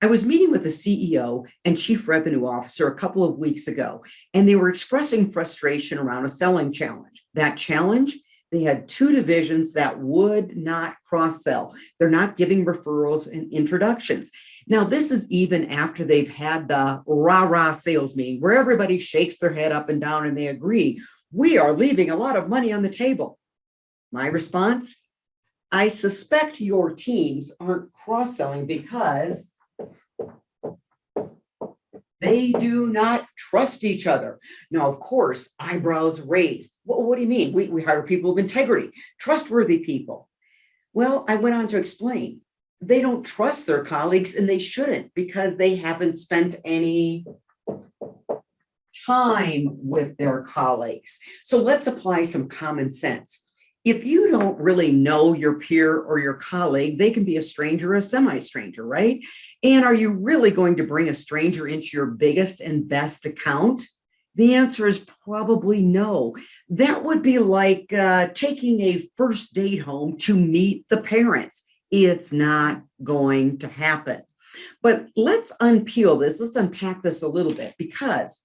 I was meeting with the CEO and chief revenue officer a couple of weeks ago, and they were expressing frustration around a selling challenge. That challenge, they had two divisions that would not cross-sell. They're not giving referrals and introductions. Now, this is even after they've had the rah-rah sales meeting where everybody shakes their head up and down and they agree, we are leaving a lot of money on the table. My response, I suspect your teams aren't cross-selling because they do not trust each other. Now, of course, eyebrows raised. Well, what do you mean? We hire people of integrity, trustworthy people. Well, I went on to explain. They don't trust their colleagues and they shouldn't because they haven't spent any time with their colleagues. So let's apply some common sense. If you don't really know your peer or your colleague, they can be a stranger or a semi-stranger, right? And are you really going to bring a stranger into your biggest and best account? The answer is probably no. That would be like taking a first date home to meet the parents. It's not going to happen. But let's unpeel this. Let's unpack this a little bit because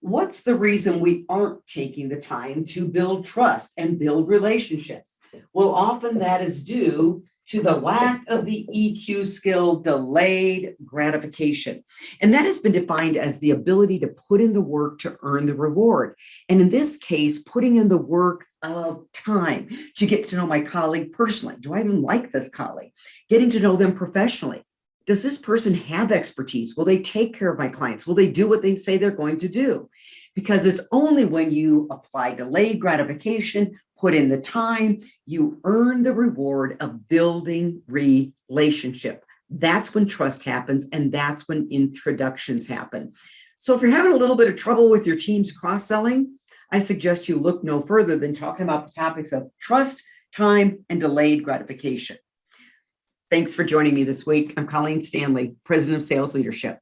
what's the reason we aren't taking the time to build trust and build relationships? Well, often that is due to the lack of the EQ skill, delayed gratification. And that has been defined as the ability to put in the work to earn the reward. And in this case, putting in the work of time to get to know my colleague personally. Do I even like this colleague? Getting to know them professionally. Does this person have expertise? Will they take care of my clients? Will they do what they say they're going to do? Because it's only when you apply delayed gratification, put in the time, you earn the reward of building relationship. That's when trust happens, and that's when introductions happen. So if you're having a little bit of trouble with your team's cross-selling, I suggest you look no further than talking about the topics of trust, time, and delayed gratification. Thanks for joining me this week. I'm Colleen Stanley, President of Sales Leadership.